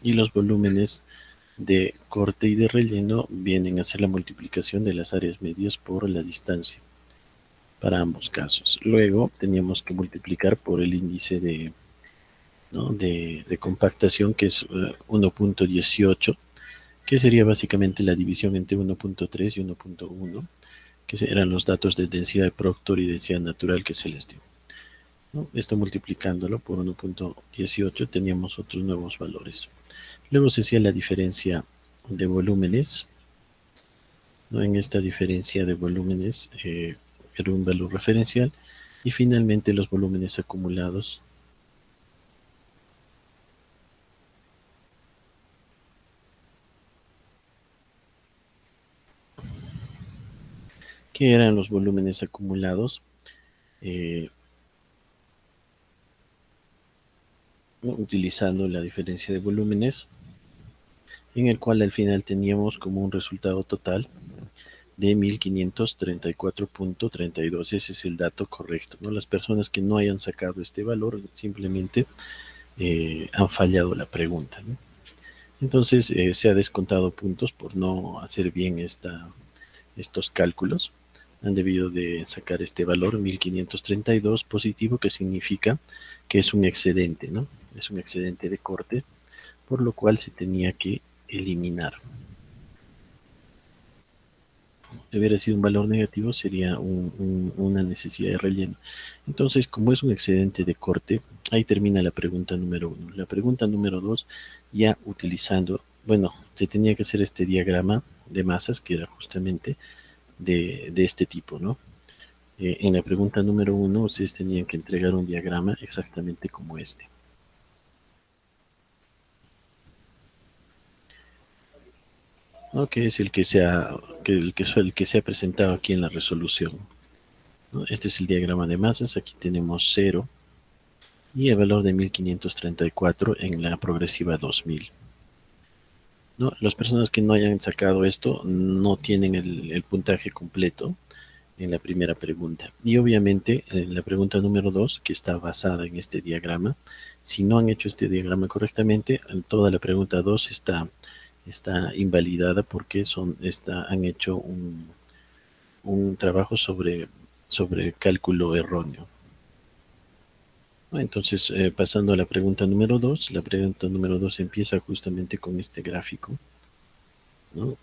y los volúmenes de corte y de relleno vienen a ser la multiplicación de las áreas medias por la distancia para ambos casos. Luego teníamos que multiplicar por el índice de, ¿no? de compactación, que es 1.18, que sería básicamente la división entre 1.3 y 1.1, que eran los datos de densidad de Proctor y densidad natural que se les dio, ¿no? Esto multiplicándolo por 1.18 teníamos otros nuevos valores. Luego se hacía la diferencia de volúmenes, ¿no? En esta diferencia de volúmenes era un valor referencial, y finalmente los volúmenes acumulados, que eran los volúmenes acumulados, eh, utilizando la diferencia de volúmenes, en el cual al final teníamos como un resultado total de 1534.32. Ese es el dato correcto, ¿no? Las personas que no hayan sacado este valor simplemente han fallado la pregunta, ¿no? Entonces se ha descontado puntos por no hacer bien estos cálculos. Han debido de sacar este valor 1532 positivo, que significa que es un excedente, ¿no? Es un excedente de corte, por lo cual se tenía que eliminar. Si hubiera sido un valor negativo, sería una necesidad de relleno. Entonces, como es un excedente de corte, ahí termina la pregunta número 1. La pregunta número 2, ya utilizando, bueno, se tenía que hacer este diagrama de masas, que era justamente de este tipo, ¿no? En la pregunta número 1, ustedes tenían que entregar un diagrama exactamente como este, ¿no? Que es el que se ha presentado aquí en la resolución, ¿no? Este es el diagrama de masas. Aquí tenemos 0 y el valor de 1534 en la progresiva 2000, ¿no? Las personas que no hayan sacado esto no tienen el puntaje completo en la primera pregunta. Y obviamente en la pregunta número 2, que está basada en este diagrama, si no han hecho este diagrama correctamente, en toda la pregunta 2 está invalidada, porque han hecho un trabajo sobre cálculo erróneo. Entonces, pasando a la pregunta número 2, la pregunta número 2 empieza justamente con este gráfico, ¿no?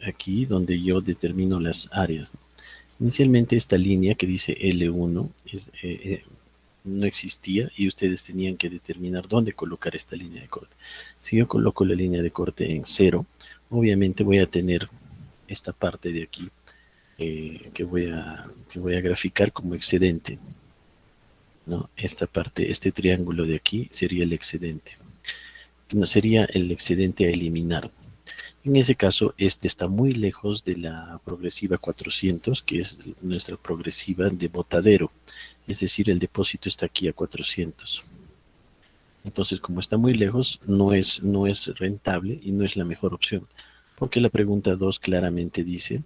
Aquí donde yo determino las áreas, ¿no? Inicialmente esta línea que dice L1 no existía, y ustedes tenían que determinar dónde colocar esta línea de corte. Si yo coloco la línea de corte en 0, obviamente voy a tener esta parte de aquí que voy a graficar como excedente, ¿no? Esta parte, este triángulo de aquí sería el excedente. No sería el excedente a eliminar. En ese caso, este está muy lejos de la progresiva 400, que es nuestra progresiva de botadero. Es decir, el depósito está aquí a 400. Entonces, como está muy lejos, no es rentable y no es la mejor opción. Porque la pregunta 2 claramente dice,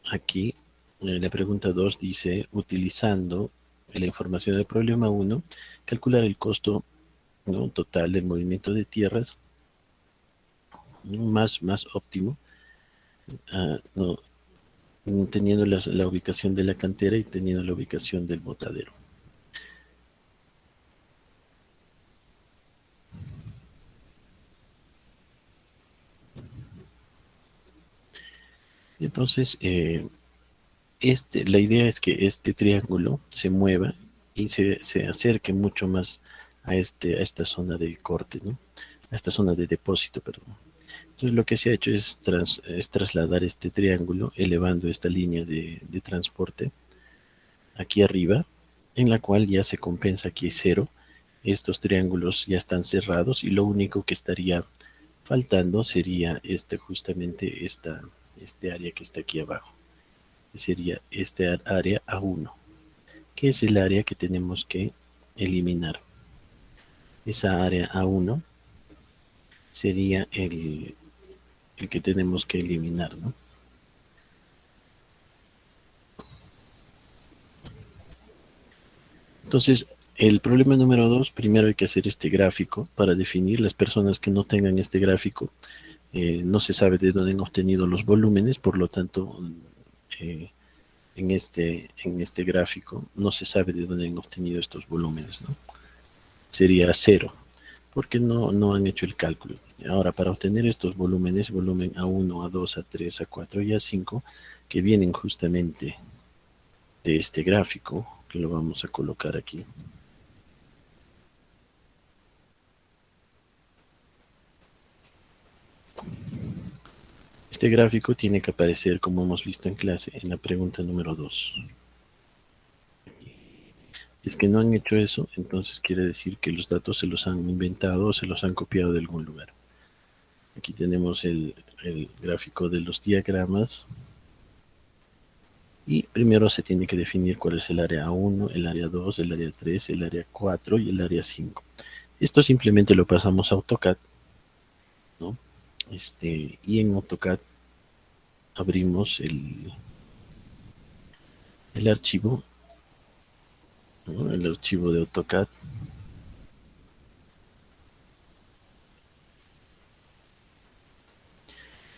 aquí, la pregunta 2 dice, utilizando la información del problema 1, calcular el costo, ¿no?, total del movimiento de tierras, ¿no?, más óptimo, no, teniendo la ubicación de la cantera y teniendo la ubicación del botadero. Entonces, la idea es que este triángulo se mueva y se acerque mucho más a esta zona de corte, ¿no? A esta zona de depósito, perdón. Entonces lo que se ha hecho es trasladar este triángulo, elevando esta línea de transporte aquí arriba, en la cual ya se compensa aquí 0. Estos triángulos ya están cerrados y lo único que estaría faltando sería justamente este área que está aquí abajo. Sería este área A1, que es el área que tenemos que eliminar. Esa área A1 sería el que tenemos que eliminar, ¿no? Entonces, El problema número dos, primero hay que hacer este gráfico para definir. Las personas que no tengan este gráfico, no se sabe de dónde han obtenido los volúmenes, por lo tanto, eh, en este gráfico no se sabe de dónde han obtenido estos volúmenes, ¿no? Sería cero, porque no han hecho el cálculo. Ahora, para obtener estos volúmenes, volumen A1, A2, A3, A4 y A5, que vienen justamente de este gráfico, que lo vamos a colocar aquí. Este gráfico tiene que aparecer, como hemos visto en clase, en la pregunta número 2. Si es que no han hecho eso, entonces quiere decir que los datos se los han inventado o se los han copiado de algún lugar. Aquí tenemos el gráfico de los diagramas. Y primero se tiene que definir cuál es el área 1, el área 2, el área 3, el área 4 y el área 5. Esto simplemente lo pasamos a AutoCAD, ¿no? Y en AutoCAD abrimos el archivo, ¿no? El archivo de AutoCAD.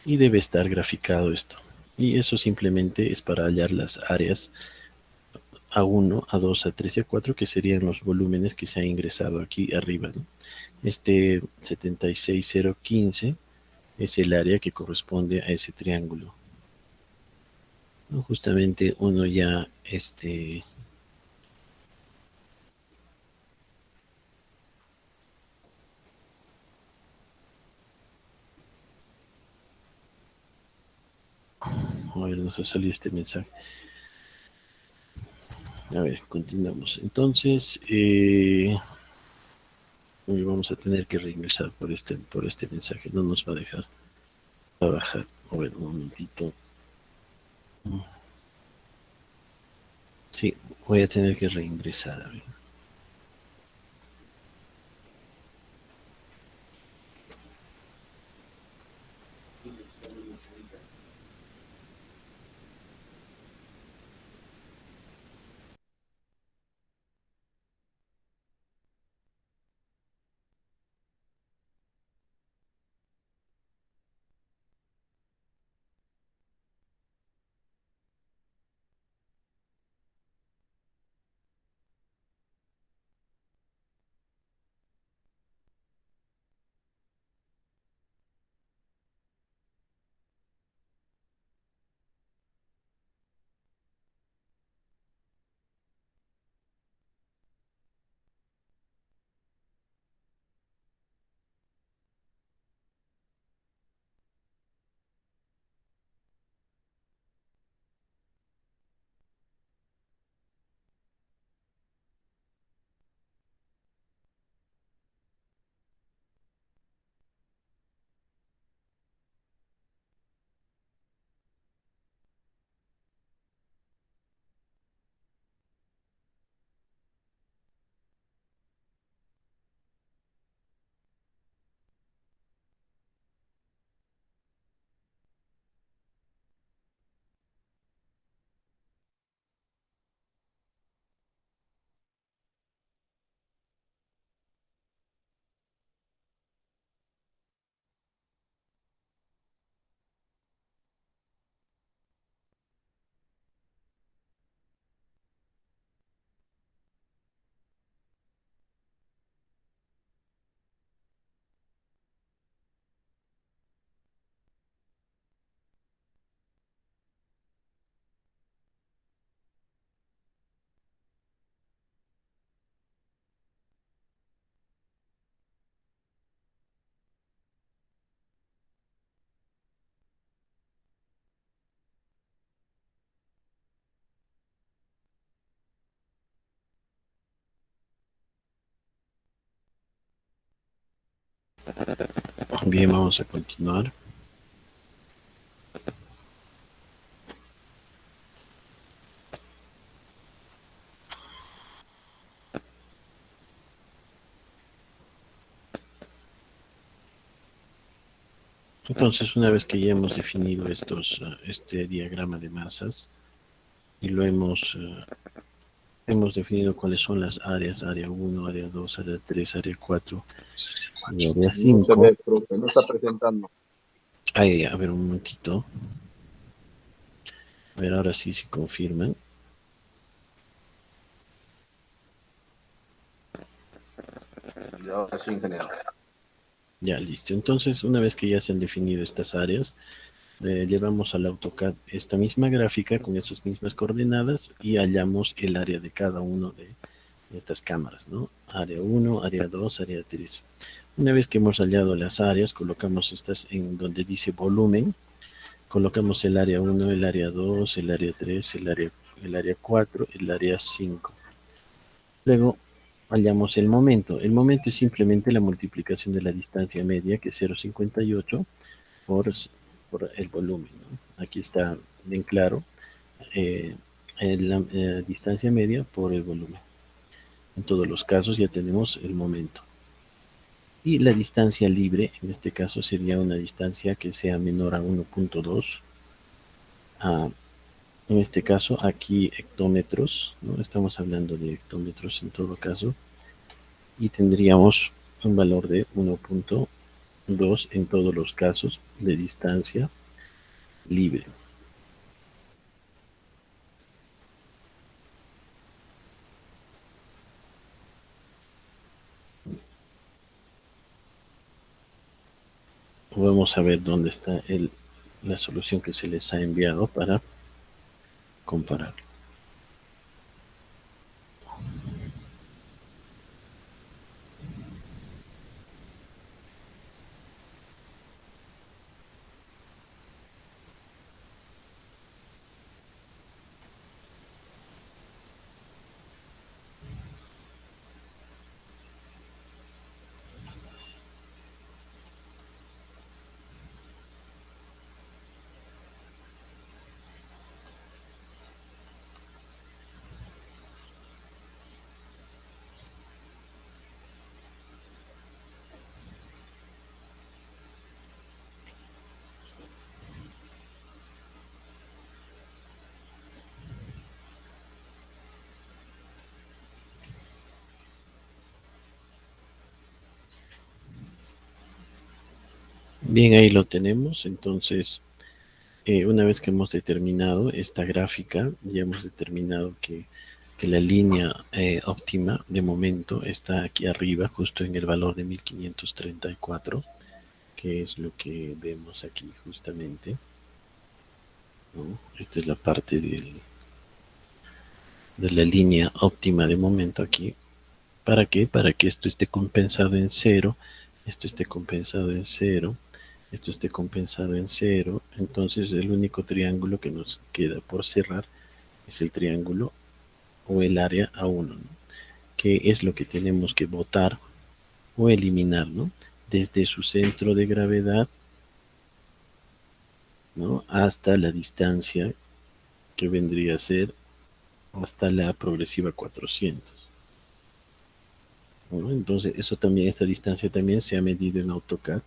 Y debe estar graficado esto. Y eso simplemente es para hallar las áreas A1, A2, A3 y A4, que serían los volúmenes que se ha ingresado aquí arriba, ¿no? Este 76015 es el área que corresponde a ese triángulo, ¿no? Justamente uno ya, a ver, nos ha salido este mensaje. A ver, continuamos. Entonces, vamos a tener que reingresar por este mensaje. No nos va a dejar trabajar. A ver, un momentito. Sí, voy a tener que reingresar. A ver. Bien, vamos a continuar. Entonces, una vez que ya hemos definido este diagrama de masas y lo hemos hemos definido cuáles son las áreas, área 1, área 2, área 3, área 4 y área No se 5. ve, profe, no está presentando. Ay, a ver un momentito. A ver, ahora sí, si confirman. Y ahora sí, ingeniero. Ya, listo. Entonces, una vez que ya se han definido estas áreas, llevamos al AutoCAD esta misma gráfica con esas mismas coordenadas y hallamos el área de cada uno de estas cámaras, ¿no? Área 1, área 2, área 3. Una vez que hemos hallado las áreas, colocamos estas en donde dice volumen, colocamos el área 1, el área 2, el área 3, el área 4, el área 5. Luego hallamos el momento. El momento es simplemente la multiplicación de la distancia media, que es 0,58, por, por el volumen, ¿no? Aquí está bien claro eh, la distancia media por el volumen. En todos los casos ya tenemos el momento. Y la distancia libre, en este caso sería una distancia que sea menor a 1.2. En este caso aquí hectómetros, ¿no? Estamos hablando de hectómetros en todo caso. Y tendríamos un valor de 1.2 en todos los casos de distancia libre. Vamos a ver dónde está la solución que se les ha enviado para comparar. Bien, ahí lo tenemos. Entonces, una vez que hemos determinado esta gráfica, ya hemos determinado que la línea óptima de momento está aquí arriba, justo en el valor de 1534, que es lo que vemos aquí justamente, ¿no? Esta es la parte de la línea óptima de momento aquí. ¿Para qué? Para que esto esté compensado en cero, esto esté compensado en cero, esto esté compensado en cero. Entonces el único triángulo que nos queda por cerrar es el triángulo o el área A1, ¿no? Que es lo que tenemos que botar o eliminar, ¿no? Desde su centro de gravedad, ¿no? Hasta la distancia que vendría a ser hasta la progresiva 400. ¿No? Entonces, eso también, esta distancia también se ha medido en AutoCAD,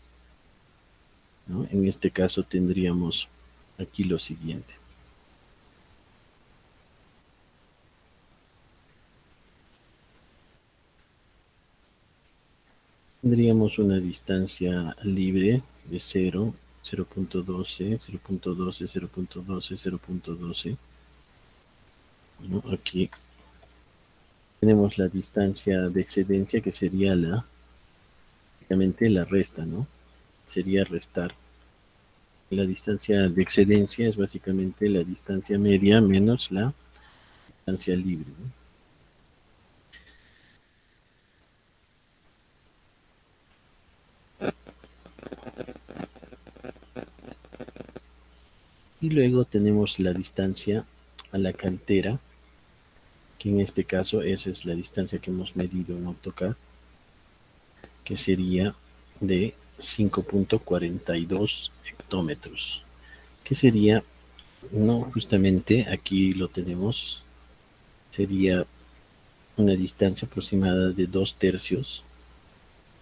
¿no? En este caso tendríamos aquí lo siguiente. Tendríamos una distancia libre de 0, 0.12, 0.12, 0.12, 0.12. ¿No? Aquí tenemos la distancia de excedencia que sería básicamente la resta, ¿no? Sería restar. La distancia de excedencia es básicamente la distancia media menos la distancia libre, ¿no? Y luego tenemos la distancia a la cantera, que en este caso esa es la distancia que hemos medido en AutoCAD, que sería de 5.42 hectómetros, que sería, no, justamente aquí lo tenemos, sería una distancia aproximada de 2/3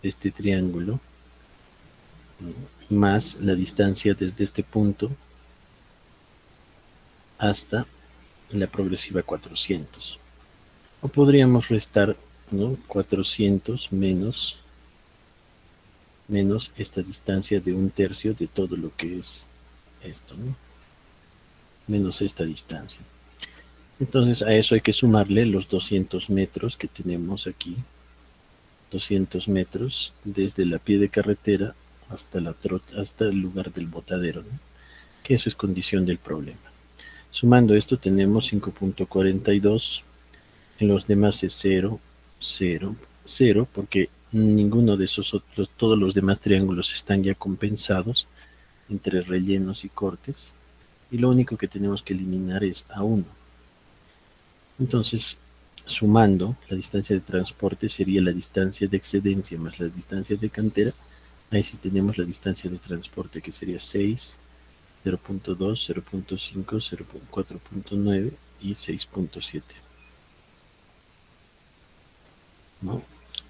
de este triángulo, más la distancia desde este punto hasta la progresiva 400. O podríamos restar, ¿no? 400 menos esta distancia de un tercio de todo lo que es esto, ¿no? Menos esta distancia. Entonces a eso hay que sumarle los 200 metros que tenemos aquí. 200 metros desde la pie de carretera hasta el lugar del botadero, ¿no? Que eso es condición del problema. Sumando esto tenemos 5.42, en los demás es 0, 0, 0, porque ninguno de esos otros, todos los demás triángulos están ya compensados entre rellenos y cortes, y lo único que tenemos que eliminar es A1. Entonces, sumando la distancia de transporte sería la distancia de excedencia más la distancia de cantera. Ahí sí tenemos la distancia de transporte que sería 6, 0.2, 0.5, 4.9 y 6.7, ¿no?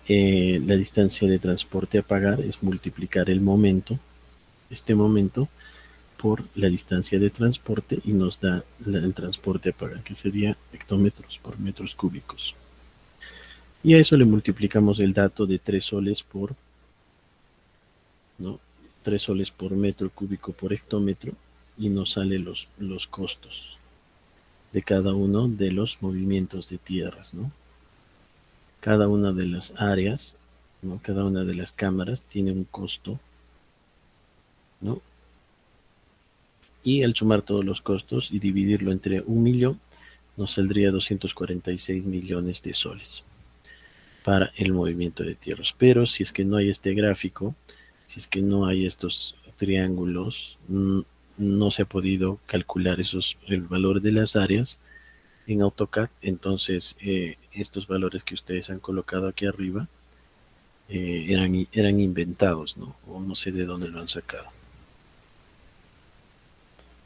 La distancia de transporte a pagar es multiplicar el momento, este momento, por la distancia de transporte y nos da el transporte a pagar, que sería hectómetros por metros cúbicos. Y a eso le multiplicamos el dato de 3 soles por, ¿no? 3 soles por metro cúbico por hectómetro y nos sale los costos de cada uno de los movimientos de tierras, ¿no? Cada una de las áreas, ¿no? Cada una de las cámaras tiene un costo, ¿no? Y al sumar todos los costos y dividirlo entre 1.000.000, nos saldría 246 millones de soles para el movimiento de tierras. Pero si es que no hay este gráfico, si es que no hay estos triángulos, no se ha podido calcular el valor de las áreas en AutoCAD. Entonces estos valores que ustedes han colocado aquí arriba eran inventados, ¿no? O no sé de dónde lo han sacado.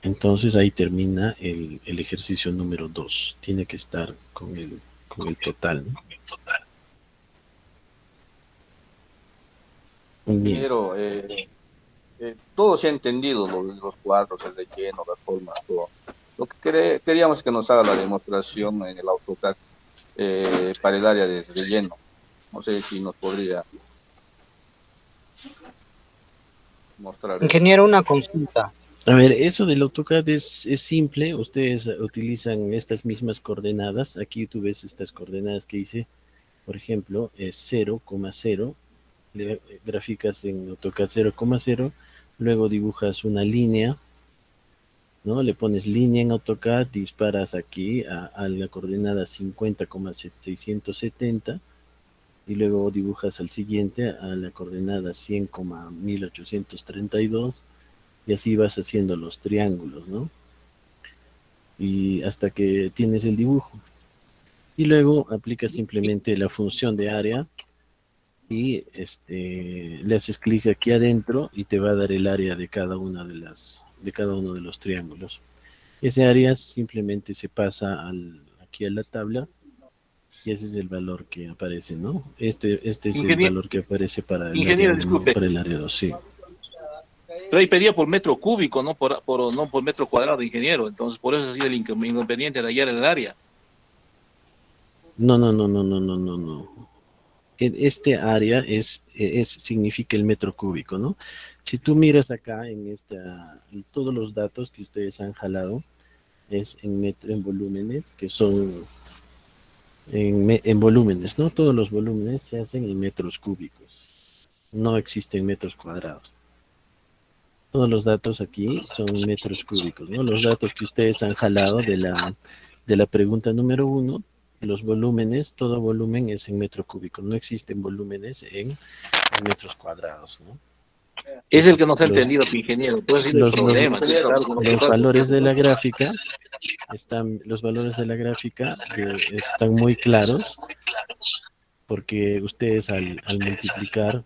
Entonces ahí termina el ejercicio número 2. Tiene que estar con el total, ¿no? Bien. Ingeniero, todo se ha entendido, los cuadros, el relleno, las formas, todo. Lo que queríamos es que nos haga la demostración en el AutoCAD para el área de relleno. No sé si nos podría mostrar eso. Ingeniero, una consulta. A ver, eso del AutoCAD es simple. Ustedes utilizan estas mismas coordenadas. Aquí tú ves estas coordenadas que hice. Por ejemplo, es 0,0. Le graficas en AutoCAD 0,0. Luego dibujas una línea, ¿no? Le pones línea en AutoCAD, disparas aquí a la coordenada 50,670 y luego dibujas al siguiente a la coordenada 100,1832 y así vas haciendo los triángulos, ¿no? Y hasta que tienes el dibujo. Y luego aplicas simplemente la función de área y le haces clic aquí adentro y te va a dar el área de cada uno de los triángulos. Ese área simplemente se pasa aquí a la tabla y ese es el valor que aparece, ¿no? Este es el valor que aparece para el área 1, para el área 2, sí. Pero ahí pedía por metro cúbico, no por metro cuadrado, ingeniero. Entonces, por eso ha sido el inconveniente de hallar el área. No. Este área significa el metro cúbico, ¿no? Si tú miras acá todos los datos que ustedes han jalado es en volúmenes, que son en volúmenes, ¿no? Todos los volúmenes se hacen en metros cúbicos, no existen metros cuadrados. Todos los datos aquí son metros cúbicos, ¿no? Los datos que ustedes han jalado de la pregunta número 1, los volúmenes, todo volumen es en metro cúbico, no existen volúmenes en metros cuadrados, ¿no? Es el que no se ha entendido, ingeniero. Pues sí, Los valores de la gráfica están muy claros porque ustedes al multiplicar,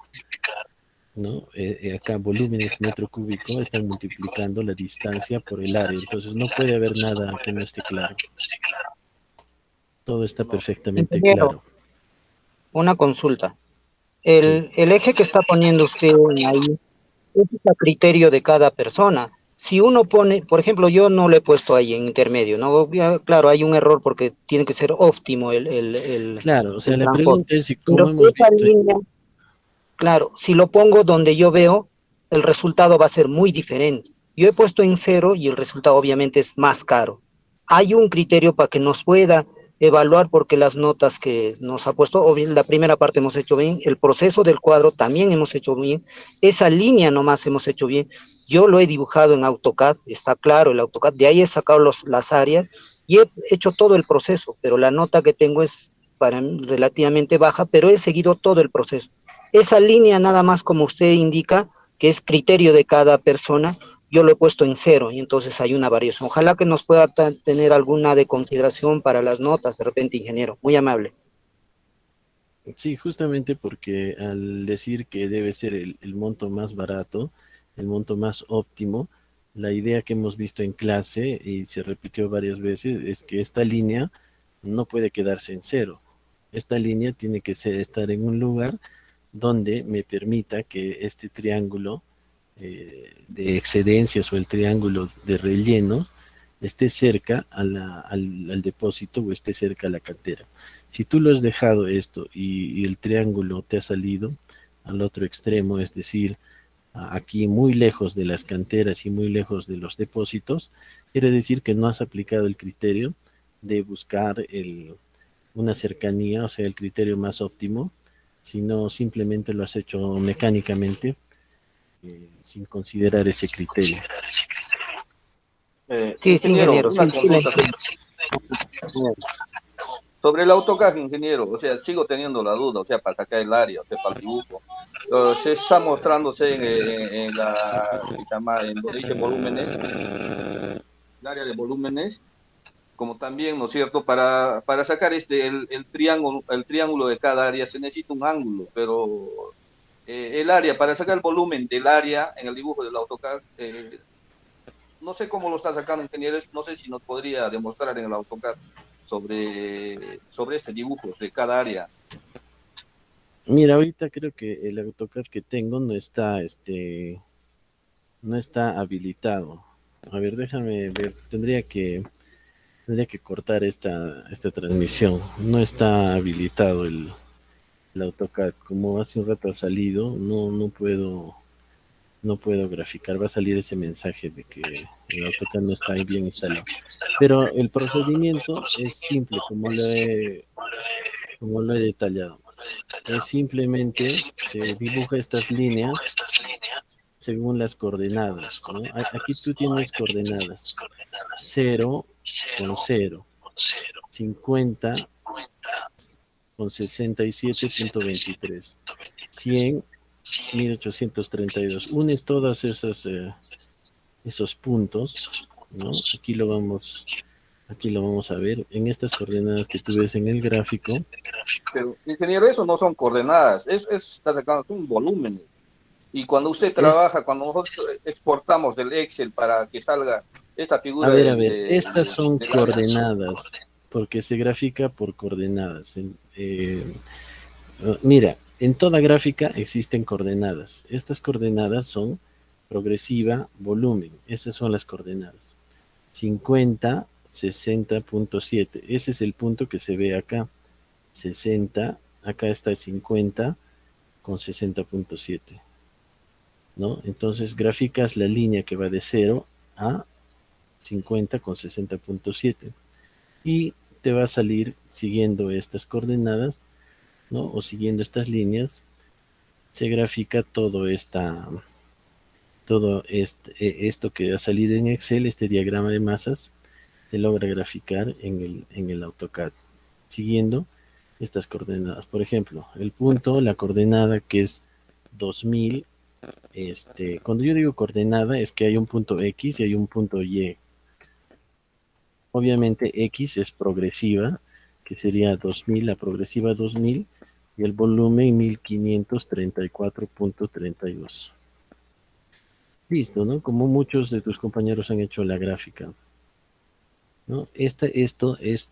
¿no? Acá volúmenes metro cúbico están multiplicando la distancia por el área, entonces no puede haber nada que no esté claro. Todo está perfectamente Ingeniero, claro. una consulta. El eje que está poniendo usted ahí es a criterio de cada persona. Si uno pone, por ejemplo, yo no lo he puesto ahí en intermedio, ¿no? Claro, hay un error porque tiene que ser óptimo Claro, o sea, el la transporte. pregunta es si Pero como hemos esa visto, línea, claro, si lo pongo donde yo veo, el resultado va a ser muy diferente. Yo he puesto en cero y el resultado obviamente es más caro. Hay un criterio para que nos pueda evaluar porque las notas que nos ha puesto, o bien la primera parte hemos hecho bien, el proceso del cuadro también hemos hecho bien, esa línea nomás hemos hecho bien. Yo lo he dibujado en AutoCAD, está claro el AutoCAD, de ahí he sacado las áreas y he hecho todo el proceso, pero la nota que tengo es para mí relativamente baja, pero he seguido todo el proceso. Esa línea nada más como usted indica, que es criterio de cada persona, yo lo he puesto en cero y entonces hay una variación. Ojalá que nos pueda tener alguna de consideración para las notas, de repente, ingeniero. Muy amable. sí, justamente porque al decir que debe ser el monto más barato, el monto más óptimo, la idea que hemos visto en clase y se repitió varias veces es que esta línea no puede quedarse en cero. Esta línea tiene que estar en un lugar donde me permita que este triángulo de excedencias o el triángulo de relleno esté cerca al depósito o esté cerca a la cantera. Si tú lo has dejado esto y el triángulo te ha salido al otro extremo, es decir, aquí muy lejos de las canteras y muy lejos de los depósitos, quiere decir que no has aplicado el criterio de buscar una cercanía, o sea, el criterio más óptimo, sino simplemente lo has hecho mecánicamente sin considerar ese criterio. Sí, sí, Ingeniero, ingeniero, sí, una sí, le consulta entiendo. sobre el AutoCAD, ingeniero. O sea, sigo teniendo la duda, o sea, para sacar el área, o sea, para el dibujo. Se está mostrándose en la, que se llama, en donde dice volúmenes, el área de volúmenes, como también, ¿no es cierto? Para sacar el triángulo de cada área se necesita un ángulo, pero el área, para sacar el volumen del área en el dibujo del AutoCAD, no sé cómo lo está sacando, ingeniero, no sé si nos podría demostrar en el AutoCAD sobre este dibujo de cada área. Mira, ahorita creo que el AutoCAD que tengo no está habilitado. A ver, déjame ver, tendría que cortar esta transmisión. No está habilitado el AutoCAD. Como hace un rato ha salido, no puedo graficar. Va a salir ese mensaje de que el AutoCAD no está bien instalado. Pero el procedimiento es simple, como lo he detallado. Es simplemente se dibuja estas líneas según las coordenadas, ¿no? Aquí tú tienes coordenadas 0 con 0, 50 con 67.23, 100, 1832. Unes todos esos puntos, ¿no? Aquí lo vamos a ver en estas coordenadas que tú ves en el gráfico. Pero, ingeniero, eso no son coordenadas, está sacando un volumen. Y cuando usted Es, trabaja, cuando nosotros exportamos del Excel para que salga esta figura a ver, estas son del área, coordenadas, porque se grafica por coordenadas. Mira, en toda gráfica existen coordenadas. Estas coordenadas son progresiva, volumen. Esas son las coordenadas. 50, 60.7. Ese es el punto que se ve acá. 60, acá está el 50 con 60.7. ¿No? Entonces graficas la línea que va de 0 a 50 con 60.7 y te va a salir siguiendo estas coordenadas, ¿no? O siguiendo estas líneas, se grafica esto que ha salido en Excel, este diagrama de masas, se logra graficar en el AutoCAD, siguiendo estas coordenadas. Por ejemplo, el punto, la coordenada que es 2000, cuando yo digo coordenada es que hay un punto X y hay un punto Y. Obviamente X es progresiva, que sería 2000, la progresiva 2000, y el volumen 1534.32. Listo, ¿no? Como muchos de tus compañeros han hecho la gráfica, ¿no? Esto es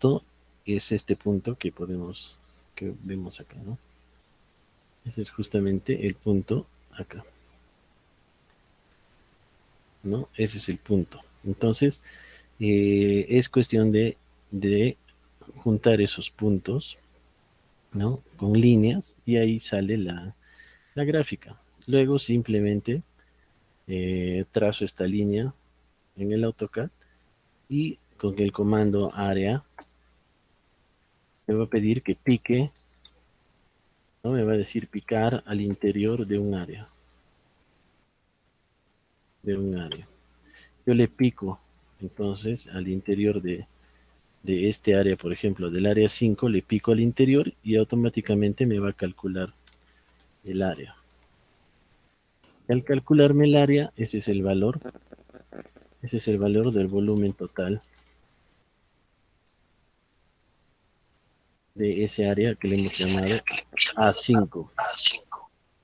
este punto que vemos acá, ¿no? Ese es justamente el punto acá. ¿no? Ese es el punto. Entonces, es cuestión de juntar esos puntos, ¿no? Con líneas y ahí sale la gráfica. Luego simplemente trazo esta línea en el AutoCAD y con el comando área me va a pedir que pique, ¿no? Me va a decir picar al interior de un área, Yo le pico entonces al interior de este área, por ejemplo, del área 5, le pico al interior y automáticamente me va a calcular el área. Y al calcularme el área, ese es el valor del volumen total de ese área que le hemos llamado A5.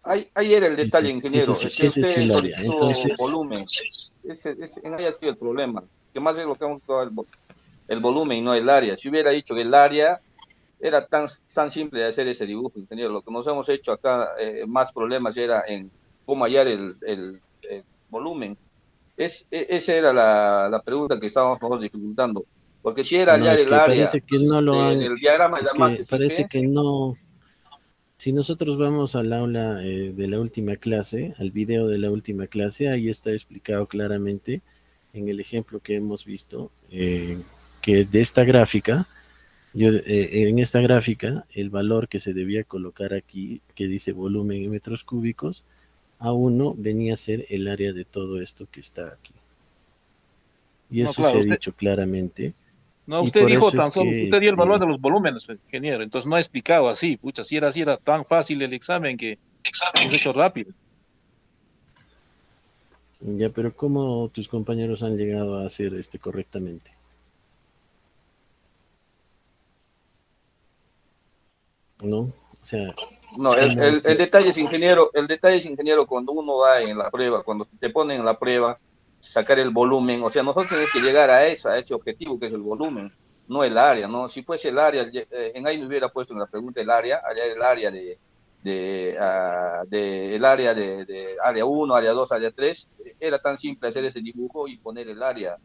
Ahí era el detalle, ingeniero. Ese es Usted el área. solicitó Entonces, volumen. En ahí ha sido el problema. Que más es lo que hemos buscado el volumen y no el área. Si hubiera dicho que el área era tan simple de hacer ese dibujo, ingeniero. Lo que nos hemos hecho acá, más problemas era en cómo hallar el volumen. Esa era la pregunta que estábamos nosotros dificultando. Porque si era no, hallar es el que área parece que no lo en han, el diagrama es era más que parece simple. que no. Si nosotros vamos al aula de la última clase, al video de la última clase, ahí está explicado claramente en el ejemplo que hemos visto, que de esta gráfica, en esta gráfica, el valor que se debía colocar aquí, que dice volumen en metros cúbicos, A1 venía a ser el área de todo esto que está aquí. Y No, eso claro, se ha usted, dicho claramente. no, Y usted por dijo eso tan es solo, que usted dio el valor de los volúmenes, ingeniero, entonces no ha explicado así, pucha, si era tan fácil el examen que hemos hecho rápido. ya, pero ¿cómo tus compañeros han llegado a hacer correctamente? ¿No? O sea, No, ¿cómo es que el detalle es, ingeniero, cuando uno da en la prueba, cuando te ponen en la prueba, sacar el volumen, o sea, nosotros tenemos que llegar a eso, a ese objetivo que es el volumen, no el área, ¿no? Si fuese el área, en ahí me hubiera puesto en la pregunta el área, allá el área el área de área 1, área 2, área 3, era tan simple hacer ese dibujo y poner el área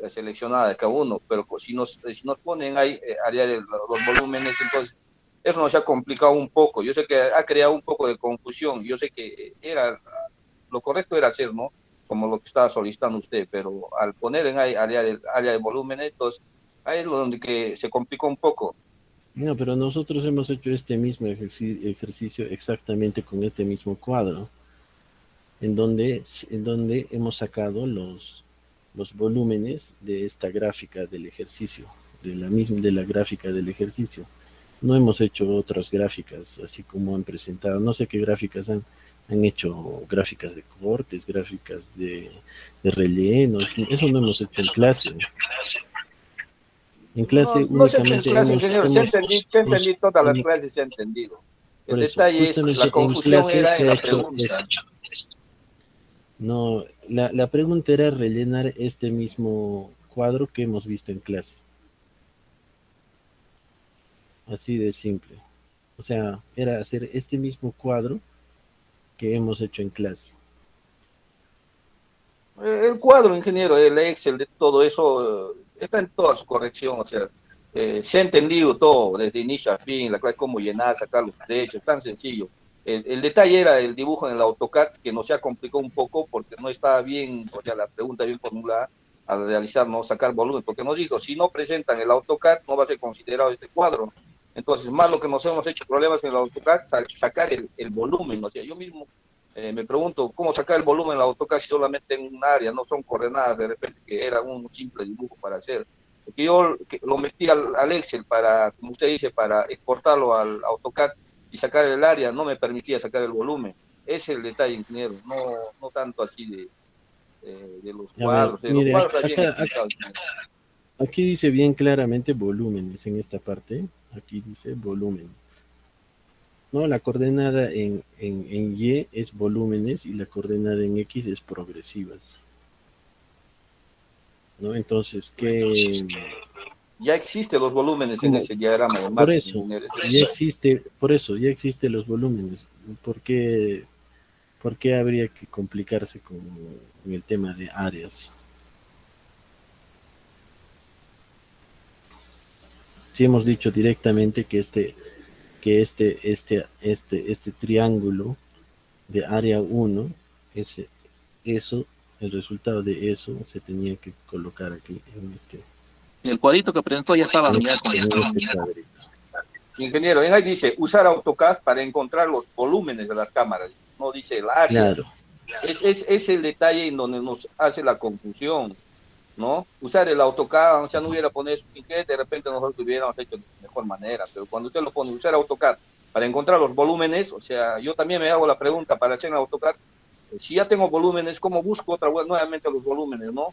seleccionada de cada uno, pero si nos ponen ahí área de los volúmenes, entonces eso nos ha complicado un poco. Yo sé que ha creado un poco de confusión. Yo sé que lo correcto era hacer, ¿no? Como lo que estaba solicitando usted, pero al poner en ahí área de volumen, entonces ahí es donde que se complicó un poco. no, pero nosotros hemos hecho este mismo ejercicio exactamente con este mismo cuadro, en donde hemos sacado los volúmenes de esta gráfica del ejercicio, de la gráfica del ejercicio. No hemos hecho otras gráficas, así como han presentado. No sé qué gráficas han hecho, gráficas de cortes, gráficas de rellenos. Eso no hemos hecho en clase. En No, clase no se ha hecho en únicamente clase, ingeniero, se ha entendido todas las hemos- clases, se ha entendido. El por eso, detalle es, justamente la en confusión clase era se en ha la hecho pregunta. esto. No, la pregunta era rellenar este mismo cuadro que hemos visto en clase. Así de simple. O sea, era hacer este mismo cuadro que hemos hecho en clase. El cuadro, ingeniero, el Excel, de todo eso, está en toda su corrección, o sea, se ha entendido todo, desde inicio a fin, la clave cómo llenar, sacar los derechos, tan sencillo. El detalle era el dibujo en el AutoCAD, que nos ha complicado un poco porque no estaba bien, o sea, la pregunta bien formulada al realizar, no sacar volumen, porque nos dijo, si no presentan el AutoCAD, no va a ser considerado este cuadro. Entonces, más lo que nos hemos hecho problemas en el AutoCAD, sacar el volumen, o sea, yo mismo me pregunto cómo sacar el volumen en la AutoCAD si solamente en un área, no son coordenadas de repente, que era un simple dibujo para hacer. Porque yo lo metí al Excel para, como usted dice, para exportarlo al AutoCAD y sacar el área, no me permitía sacar el volumen. Ese es el detalle, ingeniero, no tanto así de los A ver, cuadros. De los mire, cuadros está bien explicado. aquí dice bien claramente volúmenes en esta parte. Aquí dice volumen. No, la coordenada en Y es volúmenes y la coordenada en X es progresivas. ¿No? Entonces, Ya existen los volúmenes en ¿cómo? ese diagrama de Por masa, eso, ingeniero. por eso ya existen los volúmenes. ¿Por qué ¿Por qué habría que complicarse con el tema de áreas? Si hemos dicho directamente que este triángulo de área uno, ese, eso, el resultado de eso se tenía que colocar aquí El cuadrito que presentó ya estaba ya con... en este cuadrito. Ingeniero, en ahí dice usar AutoCAD para encontrar los volúmenes de las cámaras, no dice el área. Claro, Es el detalle en donde nos hace la confusión, ¿no? Usar el AutoCAD, o sea, no hubiera poner su inglés, de repente nosotros lo hubiéramos hecho de mejor manera, pero cuando usted lo pone, usar AutoCAD para encontrar los volúmenes, o sea, yo también me hago la pregunta para hacer en AutoCAD, si ya tengo volúmenes, ¿cómo busco otra vez nuevamente los volúmenes, no?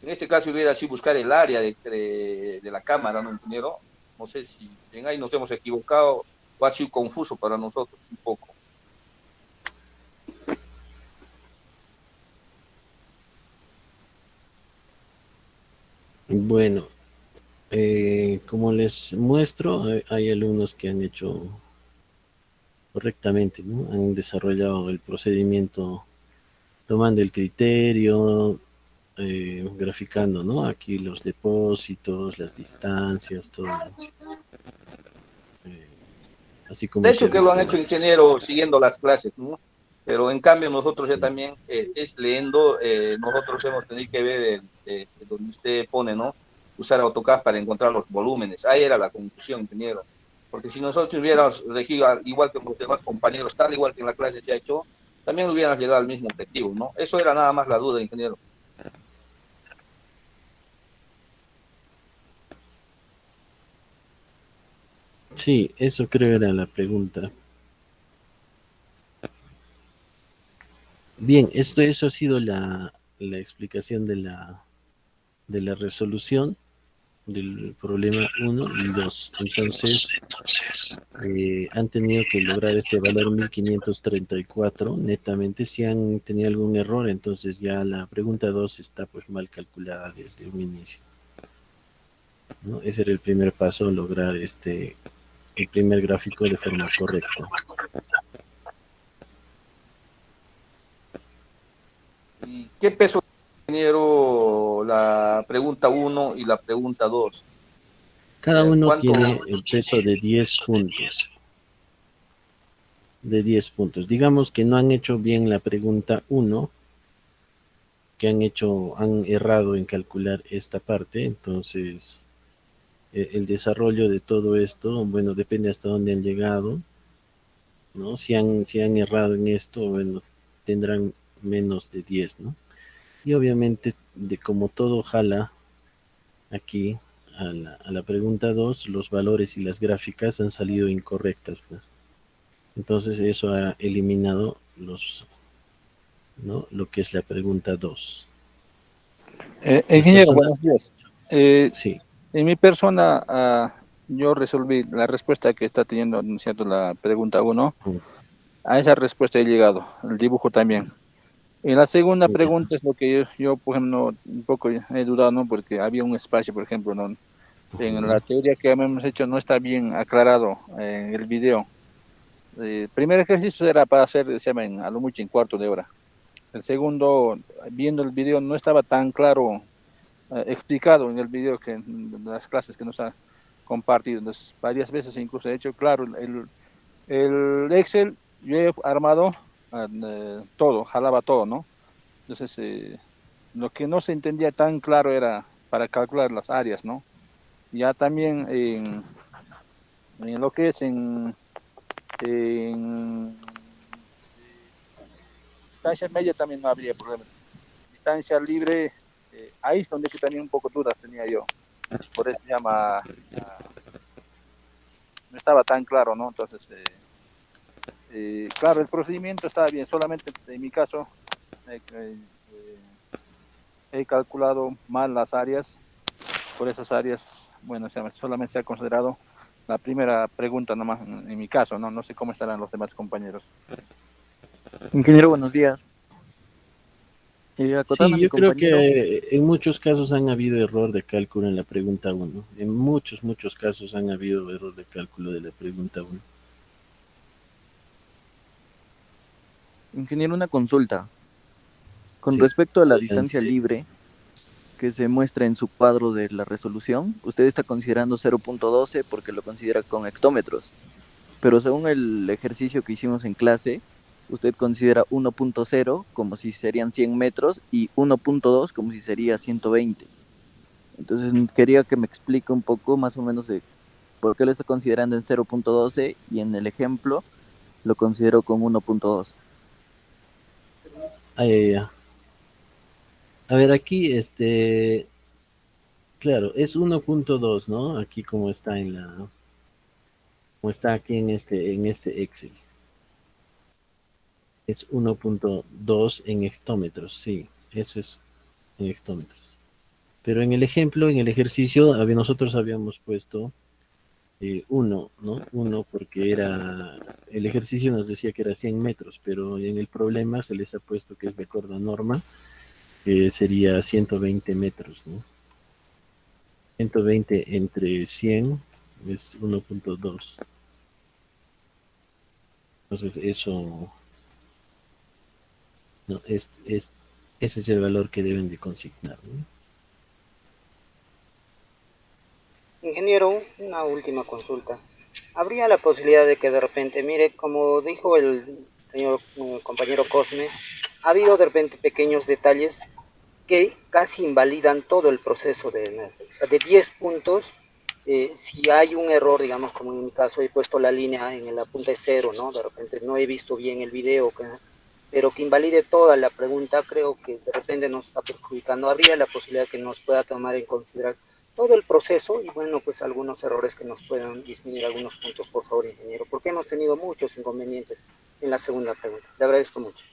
En este caso hubiera así buscar el área de la cámara, ¿no, ingeniero? No sé si en ahí nos hemos equivocado o ha sido confuso para nosotros un poco. bueno, como les muestro, hay alumnos que han hecho correctamente, ¿no? Han desarrollado el procedimiento tomando el criterio, graficando, ¿no? Aquí los depósitos, las distancias, todo, eh, así como De se hecho ha que lo han visto. hecho ingeniero siguiendo las clases, ¿no? Pero en cambio nosotros ya también es leyendo, nosotros hemos tenido que ver donde usted pone, ¿no? Usar AutoCAD para encontrar los volúmenes. Ahí era la conclusión, ingeniero. Porque si nosotros hubiéramos elegido igual que los demás compañeros, tal igual que en la clase se ha hecho, también hubiéramos llegado al mismo objetivo, ¿no? Eso era nada más la duda, ingeniero. Sí, eso creo era la pregunta. Bien, eso ha sido la explicación de la resolución del problema uno y 2. Entonces, han tenido que lograr este valor 1534 netamente. Si han tenido algún error, entonces ya la pregunta 2 está pues mal calculada desde un inicio, ¿no? Ese era el primer paso, lograr el primer gráfico de forma correcta. ¿Y qué peso, ingeniero, la pregunta uno y la pregunta 2? Cada uno ¿Cuánto? tiene el peso de 10 puntos. De 10 puntos. Digamos que no han hecho bien la pregunta uno, que han errado en calcular esta parte, entonces el desarrollo de todo esto, bueno, depende hasta dónde han llegado, ¿no? Si han errado en esto, bueno, tendrán menos de 10, ¿no? Y obviamente, de como todo jala aquí a la pregunta 2 los valores y las gráficas han salido incorrectas, pues. Entonces eso ha eliminado ¿no? Lo que es la pregunta 2. Ingeniero, buenos días. Sí, En mi persona, yo resolví la respuesta que está teniendo, ¿no es cierto?, la pregunta uno. A esa respuesta he llegado, el dibujo también. Y la segunda pregunta es lo que yo, por ejemplo, un poco he dudado, ¿no? Porque había un espacio, por ejemplo, ¿no? En la teoría que hemos hecho no está bien aclarado en el video. El primer ejercicio era para hacer, se llama, a lo mucho en cuarto de hora. El segundo, viendo el video, no estaba tan claro explicado en el video que en las clases que nos ha compartido. Entonces, varias veces incluso he hecho claro el Excel, yo he armado todo, jalaba todo, ¿no? Entonces, lo que no se entendía tan claro era para calcular las áreas, ¿no? Ya también en lo que es en distancia media también no habría problema. Distancia libre, ahí es donde que tenía un poco dudas tenía yo. Por eso se llama, no estaba tan claro, ¿no? Entonces, claro, el procedimiento estaba bien, solamente en mi caso he calculado mal las áreas, por esas áreas, bueno, solamente se ha considerado la primera pregunta nomás en mi caso, ¿no? No sé cómo estarán los demás compañeros. Ingeniero, buenos días. Acotando sí, a mi yo creo compañero, que en muchos casos han habido error de cálculo en la pregunta uno. En muchos casos han habido error de cálculo de la pregunta uno. Ingeniero, una consulta. Con Sí, respecto a la adelante. distancia libre que se muestra en su cuadro de la resolución, usted está considerando 0.12 porque lo considera con hectómetros, pero según el ejercicio que hicimos en clase, usted considera 1.0 como si serían 100 metros y 1.2 como si sería 120. Entonces quería que me explique un poco más o menos de por qué lo está considerando en 0.12 y en el ejemplo lo considero con 1.2. Ah, ya, ya. A ver, aquí, claro, es 1.2, ¿no? Aquí como está como está aquí en este Excel. Es 1.2 en hectómetros, sí, eso es en hectómetros. Pero en el ejemplo, en el ejercicio, nosotros habíamos puesto 1, ¿no? 1 porque el ejercicio nos decía que era 100 metros, pero en el problema se les ha puesto que es de acuerdo a norma, que sería 120 metros, ¿no? 120 entre 100 es 1.2. Entonces eso, no, ese es el valor que deben de consignar, ¿no? Ingeniero, una última consulta. ¿Habría la posibilidad de que de repente, mire, como dijo el señor compañero Cosme, ha habido de repente pequeños detalles que casi invalidan todo el proceso de 10 puntos? Si hay un error, digamos, como en mi caso he puesto la línea en el apunte cero, ¿no? De repente no he visto bien el video, pero que invalide toda la pregunta, creo que de repente nos está perjudicando. Habría la posibilidad que nos pueda tomar en consideración todo el proceso y bueno, pues algunos errores que nos puedan disminuir algunos puntos, por favor, ingeniero, porque hemos tenido muchos inconvenientes en la segunda pregunta. Le agradezco mucho.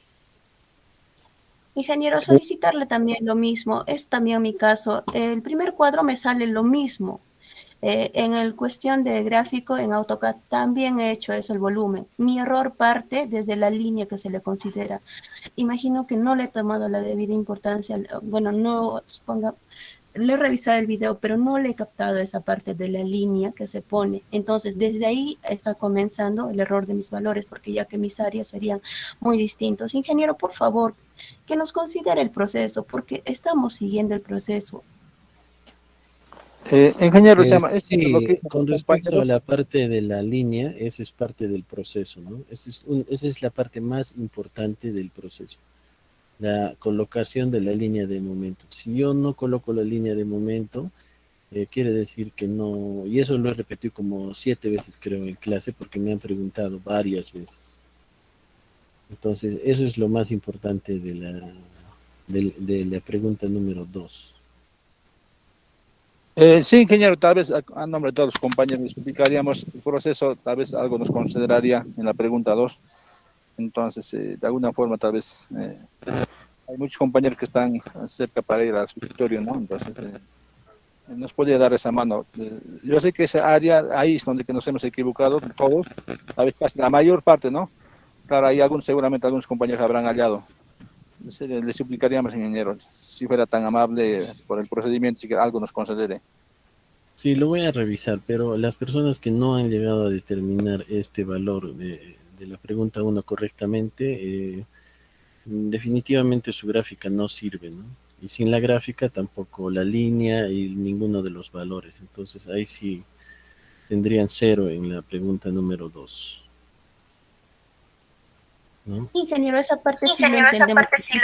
Ingeniero, solicitarle también lo mismo. Es también mi caso. El primer cuadro me sale lo mismo. En el cuestión de gráfico en AutoCAD también he hecho eso, el volumen. Mi error parte desde la línea que se le considera. Imagino que no le he tomado la debida importancia. Bueno, no, suponga, le he revisado el video, pero no le he captado esa parte de la línea que se pone. Entonces, desde ahí está comenzando el error de mis valores, porque ya que mis áreas serían muy distintos. Ingeniero, por favor, que nos considere el proceso, porque estamos siguiendo el proceso. Ingeniero, se llama, es lo que Sí, dicen los con respecto a compañeros. la parte de la línea, esa es parte del proceso, ¿no? Esa es la parte más importante del proceso, la colocación de la línea de momento. Si yo no coloco la línea de momento, quiere decir que no, y eso lo he repetido como 7 veces creo en clase porque me han preguntado varias veces. Entonces, eso es lo más importante de la pregunta número 2. Sí, ingeniero, tal vez a nombre de todos los compañeros explicaríamos el proceso, tal vez algo nos consideraría en la pregunta 2. Entonces, de alguna forma, tal vez hay muchos compañeros que están cerca para ir al su escritorio, ¿no? Entonces, nos podría dar esa mano. Yo sé que esa área, ahí es donde que nos hemos equivocado todos, a veces casi la mayor parte, ¿no? Claro, hay seguramente algunos compañeros habrán hallado. Le suplicaríamos, ingeniero, si fuera tan amable por el procedimiento, si que algo nos considere. Sí, lo voy a revisar, pero las personas que no han llegado a determinar este valor de la pregunta 1 correctamente, definitivamente su gráfica no sirve, ¿no? Y sin la gráfica tampoco la línea y ninguno de los valores. Entonces ahí sí tendrían 0 en la pregunta número 2, ¿no? Sí, ingeniero, esa parte sí lo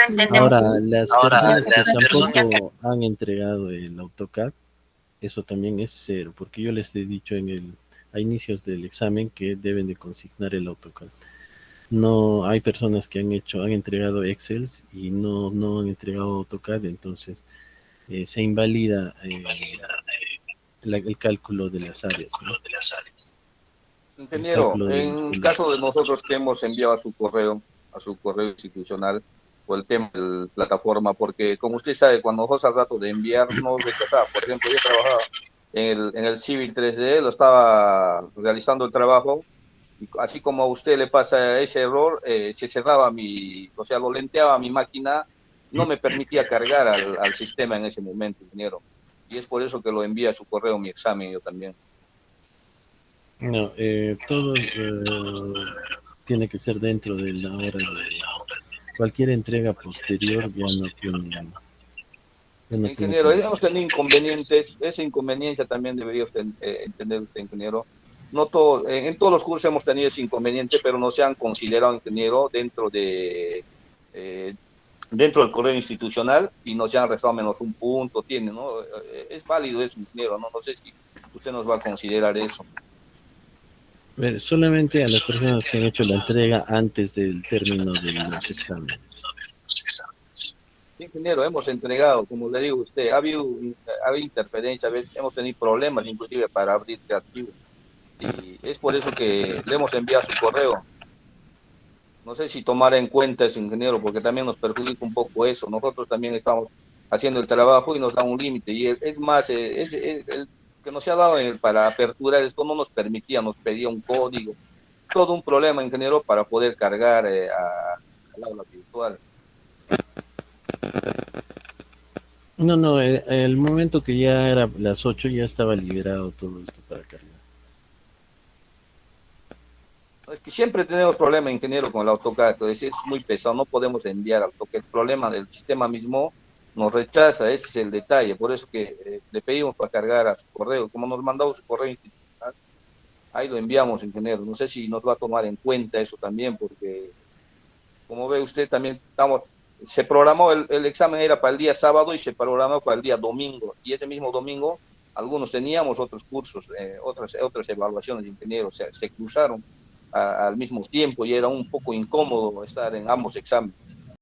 entendemos. Ahora, las personas que Personas tampoco han entregado el AutoCAD, eso también es 0, porque yo les he dicho a inicios del examen que deben de consignar el AutoCAD. No hay personas que han entregado Excel y no han entregado AutoCAD, entonces se invalida el cálculo de las áreas, ¿no? El Ingeniero, cálculo en caso de nosotros que hemos enviado a su correo institucional, por el tema de la plataforma, porque como usted sabe, cuando nosotros al rato de enviar nos rechazaba. Por ejemplo, yo trabajaba en el Civil 3D, lo estaba realizando el trabajo, y así como a usted le pasa ese error, se cerraba o sea, lo lenteaba mi máquina, no me permitía cargar al sistema en ese momento, ingeniero. Y es por eso que lo envía a su correo mi examen, yo también. No, todo tiene que ser dentro de la hora cualquier entrega posterior ya no tiene, ya no tiene Ingeniero, como- hemos tenido inconvenientes, esa inconveniencia también debería usted entender usted, ingeniero. No todo, en todos los cursos hemos tenido ese inconveniente, pero no se han considerado ingeniero eh, dentro del correo institucional y nos han restado menos un punto, tiene, ¿no? Es válido eso, ingeniero, ¿no? No sé si usted nos va a considerar eso. A ver, solamente a las personas que han hecho la entrega antes del término de los exámenes. Sí, ingeniero, hemos entregado, como le digo a usted, ha habido interferencia, a veces hemos tenido problemas inclusive para abrir este archivo. Y es por eso que le hemos enviado su correo. No sé si tomar en cuenta eso, ingeniero, porque también nos perjudica un poco eso. Nosotros también estamos haciendo el trabajo y nos da un límite. Y es más, el que nos ha dado para aperturar esto no nos permitía, nos pedía un código. Todo un problema, ingeniero, para poder cargar al aula virtual. No, no, el momento que ya era las 8 ya estaba liberado todo esto para cargar. Es que siempre tenemos problemas, ingeniero, con el AutoCAD, entonces es muy pesado, no podemos enviar AutoCAD. El problema del sistema mismo nos rechaza, ese es el detalle, por eso que le pedimos para cargar a su correo, como nos mandó su correo institucional, ahí lo enviamos, ingeniero. No sé si nos va a tomar en cuenta eso también, porque como ve usted también se programó, el examen era para el día sábado y se programó para el día domingo, y ese mismo domingo algunos teníamos otros cursos, otras evaluaciones de ingenieros, se cruzaron al mismo tiempo y era un poco incómodo estar en ambos exámenes.